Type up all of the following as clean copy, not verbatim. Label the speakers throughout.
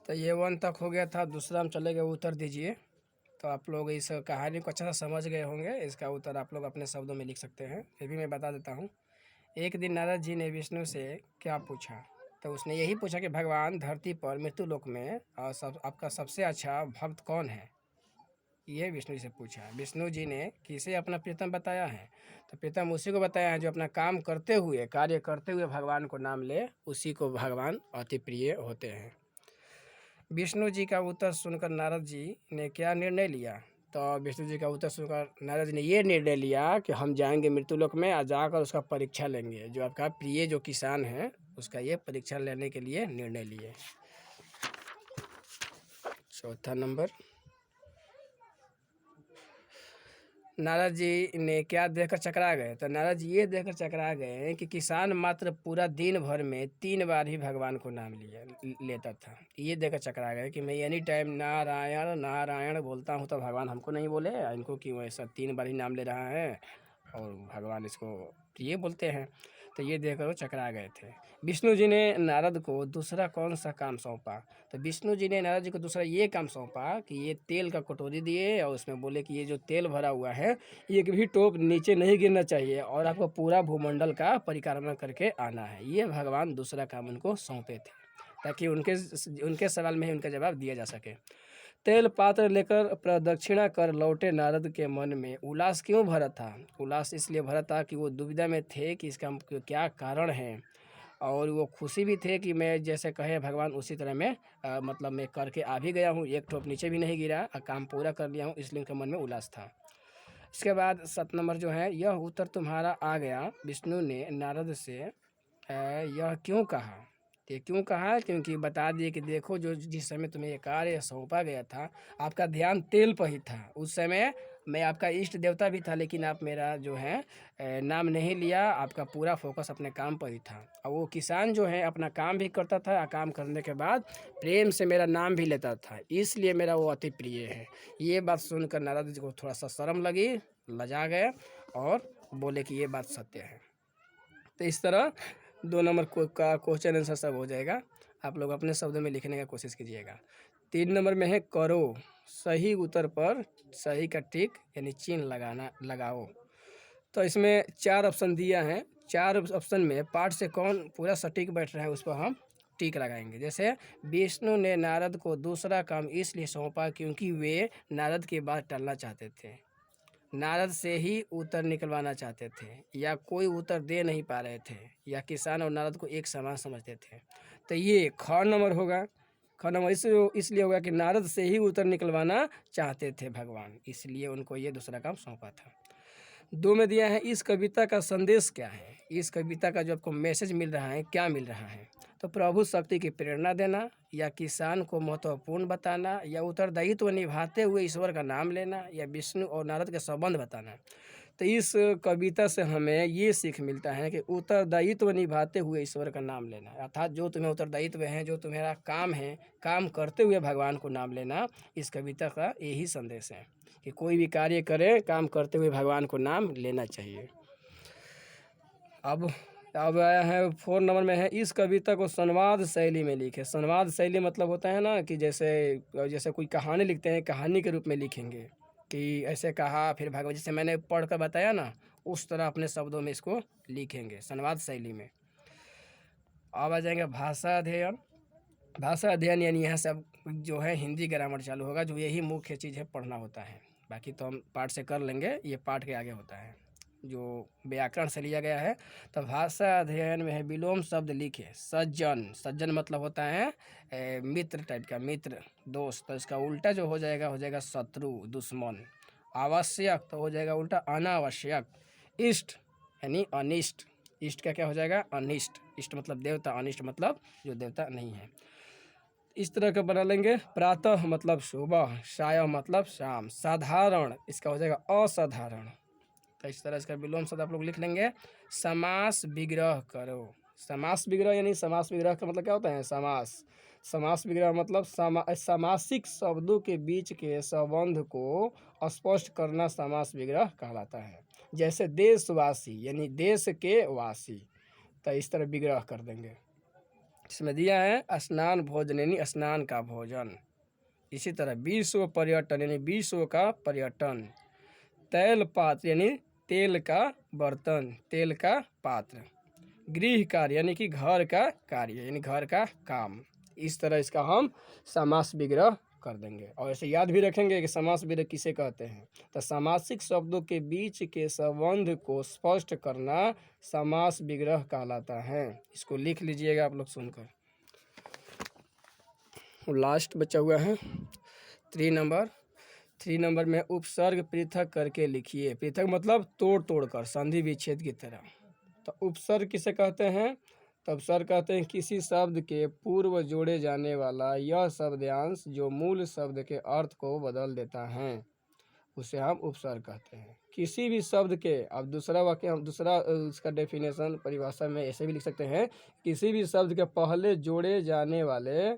Speaker 1: तो ये 1 तक हो गया था। दूसरा हम चले गए, उत्तर दीजिए। तो आप लोग इस कहानी को अच्छा सा समझ गए होंगे। इसका उत्तर आप लोग अपने शब्दों में लिख सकते हैं, फिर भी मैं बता देता हूँ। एक दिन नारद जी ने विष्णु से क्या पूछा? तो उसने यही पूछा कि भगवान, धरती पर मृत्यु लोक में आपका सबसे अच्छा भक्त कौन है? ये विष्णु जी से पूछा। विष्णु जी ने किसे अपना प्रीतम बताया है? तो प्रीतम उसी को बताया है जो अपना काम करते हुए, कार्य करते हुए भगवान को नाम ले, उसी को भगवान अति प्रिय होते हैं। विष्णु जी का उत्तर सुनकर नारद जी ने क्या निर्णय लिया? तो विष्णु जी का उत्तर सुनकर नारद जी ने ये निर्णय लिया कि हम जाएंगे मृत्युलोक में और जाकर उसका परीक्षा लेंगे। जो आपका प्रिय जो किसान है, उसका ये परीक्षा लेने के लिए निर्णय लिए। चौथा नंबर, नारद जी ने क्या देखकर चकरा गए? तो नारद जी ये देखकर चकरा गए कि किसान मात्र पूरा दिन भर में 3 बार ही भगवान को नाम लेता था। ये देखकर चकरा गए कि मैं एनी टाइम नारायण नारायण बोलता हूँ, तो भगवान हमको नहीं बोले, इनको क्यों ऐसा 3 बार ही नाम ले रहा है और भगवान इसको प्रिय बोलते हैं। तो ये देखकर वो चकरा गए थे। विष्णु जी ने नारद को दूसरा कौन सा काम सौंपा? तो विष्णु जी ने नारद जी को दूसरा ये काम सौंपा कि ये तेल का कटोरी दिए और उसमें बोले कि ये जो तेल भरा हुआ है, एक भी टोप नीचे नहीं गिरना चाहिए और आपको पूरा भूमंडल का परिक्रमा करके आना है। ये भगवान दूसरा काम उनको सौंपे थे, ताकि उनके सवाल में ही उनका जवाब दिया जा सके। तेल पात्र लेकर प्रदक्षिणा कर लौटे नारद के मन में उल्लास क्यों भरा था? उल्लास इसलिए भरा था कि वो दुविधा में थे कि इसका क्या कारण है, और वो खुशी भी थे कि मैं जैसे कहे भगवान उसी तरह मैं मतलब मैं करके आ भी गया हूँ, एक टोप नीचे भी नहीं गिरा और काम पूरा कर लिया हूँ, इसलिए उनके मन में उल्लास था। इसके बाद 7 नंबर जो है, यह उत्तर तुम्हारा आ गया। विष्णु ने नारद से यह क्यों कहा? ये क्यों कहा? क्योंकि बता दिए कि देखो, जो जिस समय तुम्हें ये कार्य सौंपा गया था, आपका ध्यान तेल पर ही था। उस समय मैं आपका इष्ट देवता भी था, लेकिन आप मेरा जो है नाम नहीं लिया। आपका पूरा फोकस अपने काम पर ही था। और वो किसान जो है अपना काम भी करता था, काम करने के बाद प्रेम से मेरा नाम भी लेता था, इसलिए मेरा वो अति प्रिय है। ये बात सुनकर नारद जी को थोड़ा सा शर्म लगी, लजा गए और बोले कि ये बात सत्य है। तो इस तरह 2 नंबर का क्वेश्चन आंसर सब हो जाएगा। आप लोग अपने शब्दों में लिखने का कोशिश कीजिएगा। 3 नंबर में है करो, सही उत्तर पर सही का टिक यानी चिन्ह लगाओ। तो इसमें 4 ऑप्शन दिया है। 4 ऑप्शन में पाठ से कौन पूरा सटीक बैठ रहा है, उस पर हम टिक लगाएंगे। जैसे विष्णु ने नारद को दूसरा काम इसलिए सौंपा क्योंकि वे नारद की बात टालना चाहते थे, नारद से ही उत्तर निकलवाना चाहते थे, या कोई उत्तर दे नहीं पा रहे थे, या किसान और नारद को एक समान समझते थे। तो ये ख नंबर होगा। ख नंबर इसलिए होगा कि नारद से ही उत्तर निकलवाना चाहते थे भगवान, इसलिए उनको ये दूसरा काम सौंपा था। 2 में दिया है, इस कविता का संदेश क्या है? इस कविता का जो आपको मैसेज मिल रहा है, क्या मिल रहा है? तो प्रभु शक्ति की प्रेरणा देना, या किसान को महत्वपूर्ण बताना, या उत्तरदायित्व निभाते हुए ईश्वर का नाम लेना, या विष्णु और नारद के संबंध बताना। तो इस कविता से हमें ये सीख मिलता है कि उत्तरदायित्व निभाते हुए ईश्वर का नाम लेना, अर्थात जो तुम्हें उत्तरदायित्व है, जो तुम्हारा काम है, काम करते हुए भगवान को नाम लेना। इस कविता का यही संदेश है कि कोई भी कार्य करें, काम करते हुए भगवान को नाम लेना चाहिए। अब आया है 4 नंबर में है, इस कविता को संवाद शैली में लिखे। संवाद शैली मतलब होता है ना कि जैसे कोई कहानी लिखते हैं, कहानी के रूप में लिखेंगे कि ऐसे कहा फिर भगवान, जैसे मैंने पढ़ कर बताया ना, उस तरह अपने शब्दों में इसको लिखेंगे संवाद शैली में। अब आ जाएंगे भाषा अध्ययन। भाषा अध्ययन यानी यहाँ सब जो है हिंदी ग्रामर चालू होगा, जो यही मुख्य चीज़ है, पढ़ना होता है। बाकी तो हम पाठ से कर लेंगे, ये पाठ के आगे होता है जो व्याकरण से लिया गया है। तो भाषा अध्ययन में है, विलोम शब्द लिखे। सज्जन, सज्जन मतलब होता है मित्र टाइप का, मित्र दोस्त। तो इसका उल्टा जो हो जाएगा शत्रु, दुश्मन। आवश्यक तो हो जाएगा उल्टा अनावश्यक। इष्ट यानी अनिष्ट, इष्ट का क्या हो जाएगा? अनिष्ट। इष्ट मतलब देवता, अनिष्ट मतलब जो देवता नहीं है। इस तरह का बना लेंगे। प्रातः मतलब सुबह, सायं मतलब शाम। साधारण इसका हो जाएगा असाधारण। तो इस तरह इसका विलोम शब्द आप लोग लिख लेंगे। समास विग्रह करो। समास विग्रह यानी समास विग्रह का मतलब क्या होता है? समास। समास विग्रह मतलब समासिक शब्दों के बीच के संबंध को स्पष्ट करना समास विग्रह कहलाता है। जैसे देशवासी यानी देश के वासी। तो इस तरह विग्रह कर देंगे। इसमें दिया है स्नान भोजन यानी स्नान का भोजन। इसी तरह विश्व पर्यटन यानी विश्व का पर्यटन। तैल पात्र यानी तेल का बर्तन, तेल का पात्र। गृह कार्य यानी कि घर का कार्य यानी घर का काम। इस तरह इसका हम समास विग्रह कर देंगे और ऐसे याद भी रखेंगे कि समास विग्रह किसे कहते हैं। तो सामासिक शब्दों के बीच के संबंध को स्पष्ट करना समास विग्रह कहलाता है। इसको लिख लीजिएगा आप लोग सुनकर। लास्ट बचा हुआ है 3 नंबर में उपसर्ग पृथक करके लिखिए। पृथक मतलब तोड़ तोड़ कर, संधि विच्छेद की तरह। तो उपसर्ग किसे कहते हैं? तो उपसर्ग कहते हैं किसी शब्द के पूर्व जोड़े जाने वाला यह शब्दांश जो मूल शब्द के अर्थ को बदल देता है, उसे हम उपसर्ग कहते हैं। किसी भी शब्द के, अब दूसरा वाक्य हम दूसरा उसका डेफिनेशन परिभाषा में ऐसे भी लिख सकते हैं, किसी भी शब्द के पहले जोड़े जाने वाले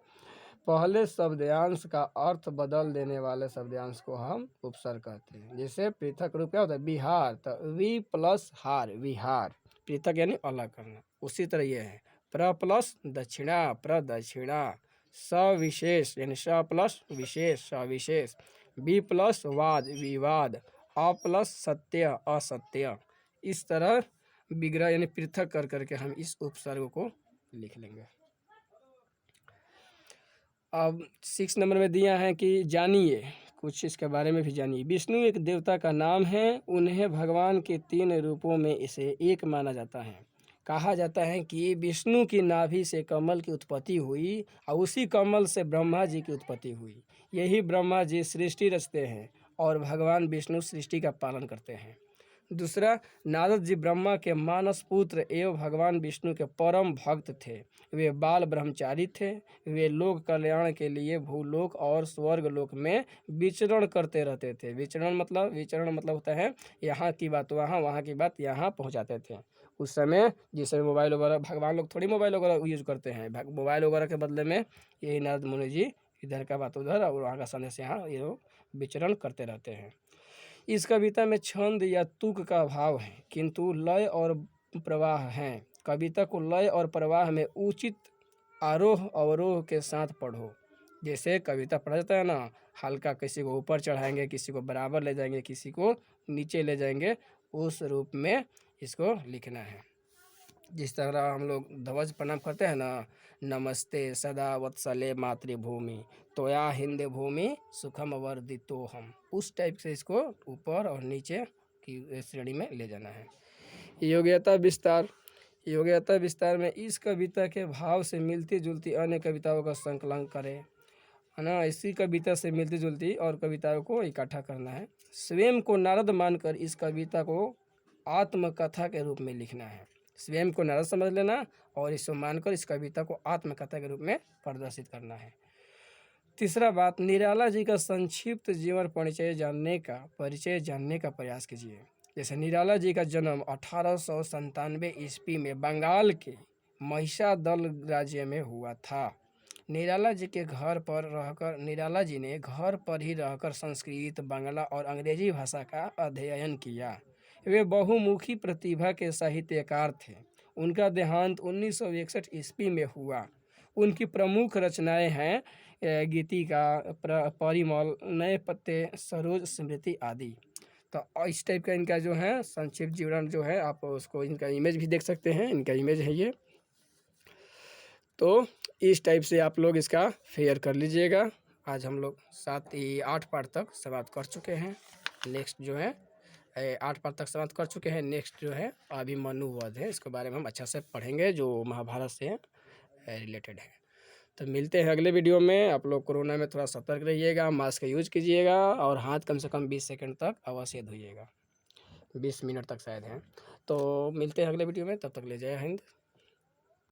Speaker 1: पहले शब्दांश का अर्थ बदल देने वाले शब्दांश को हम उपसर्ग कहते हैं। जैसे पृथक रूप क्या होता है? बिहार, तो वी प्लस हार, विहार। पृथक यानी अलग करना। उसी तरह ये है प्र प्लस दक्षिणा, प्रदक्षिणा। सविशेष यानी स प्लस विशेष, सविशेष। बी प्लस वाद, विवाद। अ प्लस सत्य, असत्य। इस तरह विग्रह यानी पृथक कर करके हम इस उपसर्ग को लिख लेंगे। अब 6 नंबर में दिया है कि जानिए, कुछ इसके बारे में भी जानिए। विष्णु एक देवता का नाम है। उन्हें भगवान के 3 रूपों में से एक माना जाता है। कहा जाता है कि विष्णु की नाभि से कमल की उत्पत्ति हुई और उसी कमल से ब्रह्मा जी की उत्पत्ति हुई। यही ब्रह्मा जी सृष्टि रचते हैं और भगवान विष्णु सृष्टि का पालन करते हैं। दूसरा, नारद जी ब्रह्मा के मानस पुत्र एवं भगवान विष्णु के परम भक्त थे। वे बाल ब्रह्मचारी थे। वे लोक कल्याण के लिए भूलोक और स्वर्ग लोक में विचरण करते रहते थे। विचरण मतलब होता है यहाँ की बात वहाँ, वहाँ की बात यहाँ पहुँचाते थे। उस समय जिससे मोबाइल वगैरह, भगवान लोग थोड़ी मोबाइल वगैरह यूज करते हैं। मोबाइल वगैरह के बदले में यही नारद मुनि जी इधर का बात उधर और वहाँ का संदेश यहाँ, ये लोग विचरण करते रहते हैं। इस कविता में छंद या तुक का भाव है, किंतु लय और प्रवाह है। कविता को लय और प्रवाह में उचित आरोह अवरोह के साथ पढ़ो। जैसे कविता पढ़ा जाता है ना, हल्का किसी को ऊपर चढ़ाएंगे, किसी को बराबर ले जाएंगे, किसी को नीचे ले जाएंगे, उस रूप में इसको लिखना है। जिस तरह हम लोग ध्वज प्रणाम करते हैं ना, नमस्ते सदा वत्सले मातृभूमि तोया हिंद भूमि सुखम वर्धितो हम, उस टाइप से इसको ऊपर और नीचे की श्रेणी में ले जाना है। योग्यता विस्तार। योग्यता विस्तार में इस कविता के भाव से मिलती जुलती अन्य कविताओं का संकलन करें, है ना। इसी कविता से मिलती जुलती और कविताओं को इकट्ठा करना है। स्वयं को नारद मानकर इस कविता को आत्मकथा के रूप में लिखना है। स्वयं को नारद समझ लेना और इसको मानकर इस कविता को आत्मकथा के रूप में प्रदर्शित करना है। तीसरा बात, निराला जी का संक्षिप्त जीवन परिचय जानने का प्रयास कीजिए। जैसे निराला जी का जन्म 1897 ईस्वी में बंगाल के महिषादल राज्य में हुआ था। निराला जी ने घर पर ही रहकर संस्कृत, बांग्ला और अंग्रेजी भाषा का अध्ययन किया। वे बहुमुखी प्रतिभा के साहित्यकार थे। उनका देहांत 1961 ईस्वी में हुआ। उनकी प्रमुख रचनाएं हैं गीतिका, परिमल, नए पत्ते, सरोज स्मृति आदि। तो इस टाइप का इनका जो है संक्षिप्त विवरण जो है, आप उसको इनका इमेज भी देख सकते हैं। इनका इमेज है ये। तो इस टाइप से आप लोग इसका फेयर कर लीजिएगा। आज हम लोग 8 पार्ट तक समाप्त कर चुके हैं। नेक्स्ट जो है 8 पार्ट तक समाप्त कर चुके हैं। नेक्स्ट जो है अभिमन्युवध है, इसके बारे में हम अच्छा से पढ़ेंगे, जो महाभारत से रिलेटेड है। तो मिलते हैं अगले वीडियो में। आप लोग कोरोना में थोड़ा सतर्क रहिएगा, मास्क यूज कीजिएगा और हाथ कम से कम 20 सेकंड तक अवश्य धोइएगा। 20 मिनट तक शायद है। तो मिलते हैं अगले वीडियो में, तब तक ले जय हिंद।